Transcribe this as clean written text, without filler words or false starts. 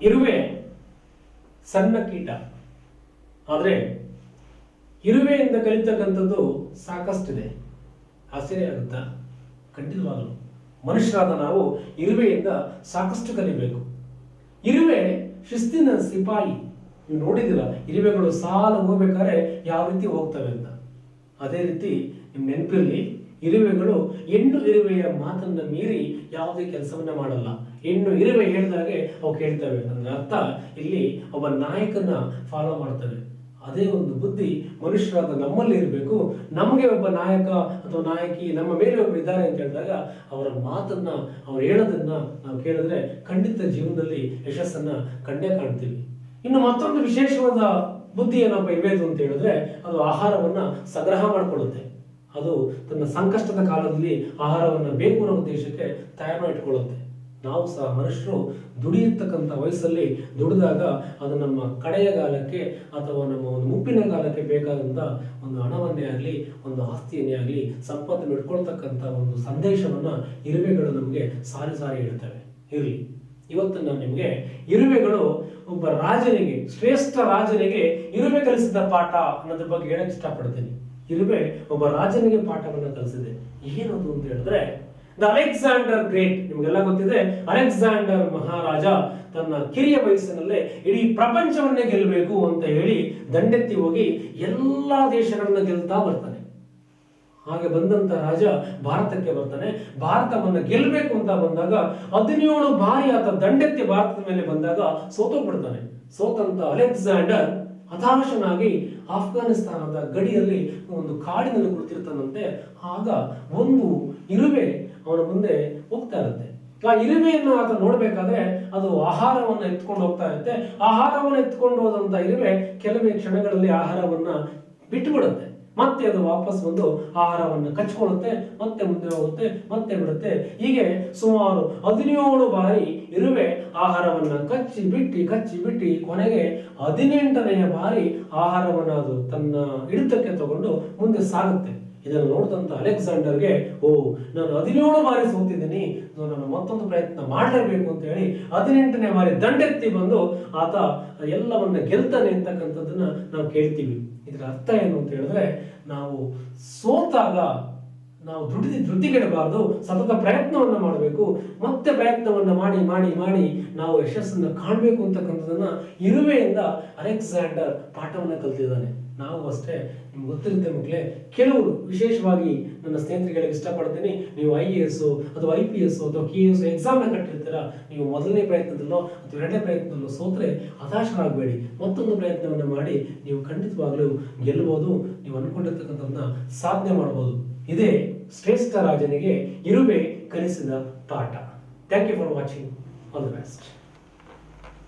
ಇರುವೆ ಸಣ್ಣ ಕೀಟ, ಆದರೆ ಇರುವೆಯಿಂದ ಕಲಿತಕ್ಕಂಥದ್ದು ಸಾಕಷ್ಟಿದೆ. ಆಶ್ಚರ್ಯ ಆಗುತ್ತಾ? ಖಂಡಿತವಾಗಲು ಮನುಷ್ಯರಾದ ನಾವು ಇರುವೆಯಿಂದ ಸಾಕಷ್ಟು ಕಲಿಬೇಕು. ಇರುವೆ ಶಿಸ್ತಿನ ಸಿಪಾಯಿ. ನೀವು ನೋಡಿದಿರ ಇರುವೆಗಳು ಸಾಲ ಹೋಗ್ಬೇಕಾದ್ರೆ ಯಾವ ರೀತಿ ಹೋಗ್ತವೆ ಅಂತ. ಅದೇ ರೀತಿ ನಿಮ್ ನೆನಪಿರಲಿ, ಇರುವೆಗಳು ಹೆಣ್ಣು ಇರುವೆಯ ಮಾತನ್ನ ಮೀರಿ ಯಾವುದೇ ಕೆಲಸವನ್ನ ಮಾಡಲ್ಲ. ಹೆಣ್ಣು ಇರುವೆ ಹೇಳಿದಾಗೆ ಅವು ಕೇಳ್ತವೆ. ಅಂದ್ರೆ ಅರ್ಥ ಇಲ್ಲಿ ಒಬ್ಬ ನಾಯಕನ ಫಾಲೋ ಮಾಡ್ತವೆ. ಅದೇ ಒಂದು ಬುದ್ಧಿ ಮನುಷ್ಯರಾದ ನಮ್ಮಲ್ಲಿ ಇರಬೇಕು. ನಮಗೆ ಒಬ್ಬ ನಾಯಕ ಅಥವಾ ನಾಯಕಿ ನಮ್ಮ ಮೇಲೆ ಒಬ್ಬರು ಇದ್ದಾರೆ ಅಂತ ಹೇಳಿದಾಗ ಅವರ ಮಾತನ್ನ, ಅವ್ರು ಹೇಳೋದನ್ನ ನಾವು ಕೇಳಿದ್ರೆ ಖಂಡಿತ ಜೀವನದಲ್ಲಿ ಯಶಸ್ಸನ್ನ ಕಂಡೇ ಕಾಣ್ತೀವಿ. ಇನ್ನು ಮತ್ತೊಂದು ವಿಶೇಷವಾದ ಬುದ್ಧಿ ಏನಪ್ಪ ಇರಬೇಕು ಅಂತ ಹೇಳಿದ್ರೆ, ಅದು ಆಹಾರವನ್ನ ಸಂಗ್ರಹ ಮಾಡಿಕೊಳ್ಳುತ್ತೆ. ಅದು ತನ್ನ ಸಂಕಷ್ಟದ ಕಾಲದಲ್ಲಿ ಆಹಾರವನ್ನ ಬೇಕು ಅನ್ನೋ ಉದ್ದೇಶಕ್ಕೆ ತಯಾರು ಇಟ್ಕೊಳ್ಳುತ್ತೆ. ನಾವು ಸಹ ಮನುಷ್ಯರು ದುಡಿಯತಕ್ಕಂಥ ವಯಸ್ಸಲ್ಲಿ ದುಡಿದಾಗ ಅದು ನಮ್ಮ ಕಡೆಯ ಕಾಲಕ್ಕೆ ಅಥವಾ ನಮ್ಮ ಒಂದು ಮುಪ್ಪಿನ ಕಾಲಕ್ಕೆ ಬೇಕಾದಂಥ ಒಂದು ಹಣವನ್ನೇ ಆಗಲಿ, ಒಂದು ಆಸ್ತಿಯನ್ನೇ ಆಗಲಿ, ಸಂಪತ್ತನ್ನು ಇಟ್ಕೊಳ್ತಕ್ಕಂಥ ಒಂದು ಸಂದೇಶವನ್ನ ಇರುವೆಗಳು ನಮಗೆ ಸಾರಿ ಸಾರಿ ಹೇಳ್ತವೆ. ಇರಲಿ, ಇವತ್ತು ನಾನು ನಿಮಗೆ ಇರುವೆಗಳು ಒಬ್ಬ ರಾಜನಿಗೆ, ಶ್ರೇಷ್ಠ ರಾಜನಿಗೆ ಇರುವೆ ಕಲಿಸಿದ ಪಾಠ ಅನ್ನೋದ್ರ ಬಗ್ಗೆ ಹೇಳಕ್ ಇಷ್ಟಪಡ್ತೀನಿ. ಇರುವೆ ಒಬ್ಬ ರಾಜನಿಗೆ ಪಾಠವನ್ನು ಕಲಿಸಿದೆ. ಏನದು ಅಂತ ಹೇಳಿದ್ರೆ, ದ ಅಲೆಕ್ಸಾಂಡರ್ ಗ್ರೇಟ್. ನಿಮಗೆಲ್ಲ ಗೊತ್ತಿದೆ, ಅಲೆಕ್ಸಾಂಡರ್ ಮಹಾರಾಜ ತನ್ನ ಕಿರಿಯ ವಯಸ್ಸಿನಲ್ಲೇ ಇಡೀ ಪ್ರಪಂಚವನ್ನೇ ಗೆಲ್ಲಬೇಕು ಅಂತ ಹೇಳಿ ದಂಡೆತ್ತಿ ಹೋಗಿ ಎಲ್ಲಾ ದೇಶಗಳನ್ನ ಗೆಲ್ತಾ ಬರ್ತಾನೆ. ಹಾಗೆ ಬಂದಂತ ರಾಜ ಭಾರತಕ್ಕೆ ಬರ್ತಾನೆ. ಭಾರತವನ್ನ ಗೆಲ್ಲಬೇಕು ಅಂತ ಬಂದಾಗ 17 ಬಾರಿ ಆತ ದಂಡೆತ್ತಿ ಭಾರತದ ಮೇಲೆ ಬಂದಾಗ ಸೋತೋಗ್ಬಿಡ್ತಾನೆ. ಸೋತಂತ ಅಲೆಕ್ಸಾಂಡರ್ ಹತಾಶನಾಗಿ ಆಫ್ಘಾನಿಸ್ತಾನದ ಗಡಿಯಲ್ಲಿ ಒಂದು ಕಾಡಿನಲ್ಲಿ ಕುಳಿತಿರ್ತಾನಂತೆ. ಆಗ ಒಂದು ಇರುವೆ ಅವನ ಮುಂದೆ ಹೋಗ್ತಾ ಇರುತ್ತೆ. ಆ ಇರುವೆಯನ್ನು ಆತ ನೋಡ್ಬೇಕಾದ್ರೆ ಅದು ಆಹಾರವನ್ನ ಎತ್ಕೊಂಡು ಹೋಗ್ತಾ ಇರುತ್ತೆ. ಆಹಾರವನ್ನು ಎತ್ಕೊಂಡು ಹೋದಂತ ಇರುವೆ ಕೆಲವೇ ಕ್ಷಣಗಳಲ್ಲಿ ಆಹಾರವನ್ನ ಬಿಟ್ಟುಬಿಡುತ್ತೆ. ಮತ್ತೆ ಅದು ವಾಪಸ್ ಬಂದು ಆಹಾರವನ್ನು ಕಚ್ಕೊಳ್ಳುತ್ತೆ, ಮತ್ತೆ ಮುಂದೆ ಹೋಗುತ್ತೆ, ಮತ್ತೆ ಬಿಡುತ್ತೆ. ಹೀಗೆ ಸುಮಾರು 17 ಬಾರಿ ಇರುವೆ ಆಹಾರವನ್ನ ಕಚ್ಚಿ ಬಿಟ್ಟಿ ಕೊನೆಗೆ 18ನೆಯ ಬಾರಿ ಆಹಾರವನ್ನು ಅದು ತನ್ನ ಹಿಡಿತಕ್ಕೆ ತಗೊಂಡು ಮುಂದೆ ಸಾಗುತ್ತೆ. ಇದನ್ನು ನೋಡಿದಂತ ಅಲೆಕ್ಸಾಂಡರ್ಗೆ, ನಾನು 17 ಬಾರಿ ಸೋತಿದ್ದೀನಿ, ನಾನು ಮತ್ತೊಂದು ಪ್ರಯತ್ನ ಮಾಡಲೇಬೇಕು ಅಂತ ಹೇಳಿ 18ನೇ ಬಾರಿ ದಂಡೆತ್ತಿ ಬಂದು ಆತ ಎಲ್ಲವನ್ನ ಗೆಲ್ತಾನೆ ಅಂತಕ್ಕಂಥದ್ದನ್ನ ನಾವು ಕೇಳ್ತೀವಿ. ಇದರ ಅರ್ಥ ಏನು ಅಂತ ಹೇಳಿದ್ರೆ, ನಾವು ಸೋತಾಗ ನಾವು ಧೃತಿಗೆಡಬಾರ್ದು, ಸತತ ಪ್ರಯತ್ನವನ್ನ ಮಾಡಬೇಕು. ಮತ್ತೆ ಪ್ರಯತ್ನವನ್ನ ಮಾಡಿ ನಾವು ಯಶಸ್ಸನ್ನ ಕಾಣಬೇಕು ಅಂತಕ್ಕಂಥದನ್ನ ಇರುವೆಯಿಂದ ಅಲೆಕ್ಸಾಂಡರ್ ಪಾಠವನ್ನ ಕಲ್ತಿದ್ದಾನೆ. ನಾವು ಅಷ್ಟೇ. ನಿಮ್ಗೆ ಗೊತ್ತಿರುತ್ತೆ ಮಕ್ಕಳೇ, ಕೆಲವರು ವಿಶೇಷವಾಗಿ ನನ್ನ ಸ್ನೇಹಿತರಿಗೆ ಇಷ್ಟಪಡ್ತೀನಿ, ನೀವು IAS ಅಥವಾ IPS ಅಥವಾ KS ಎಕ್ಸಾಮ್ನ ಕಟ್ಟಿರ್ತೀರ. ನೀವು ಮೊದಲನೇ ಪ್ರಯತ್ನದಲ್ಲೋ ಅಥವಾ 2ನೇ ಪ್ರಯತ್ನದಲ್ಲೋ ಸೋತ್ರೆ ಹತಾಶರಾಗಬೇಡಿ. ಮತ್ತೊಂದು ಪ್ರಯತ್ನವನ್ನು ಮಾಡಿ ನೀವು ಖಂಡಿತವಾಗ್ಲೂ ಗೆಲ್ಲಬಹುದು. ನೀವು ಅನ್ಕೊಂಡಿರ್ತಕ್ಕಂಥದ್ದನ್ನ ಸಾಧನೆ ಮಾಡಬಹುದು. ಇದೇ ಶ್ರೇಷ್ಠ ರಾಜನಿಗೆ ಇರುವೆ ಕಲಿಸಿದ ಪಾಠ. Thank you for watching. All the best.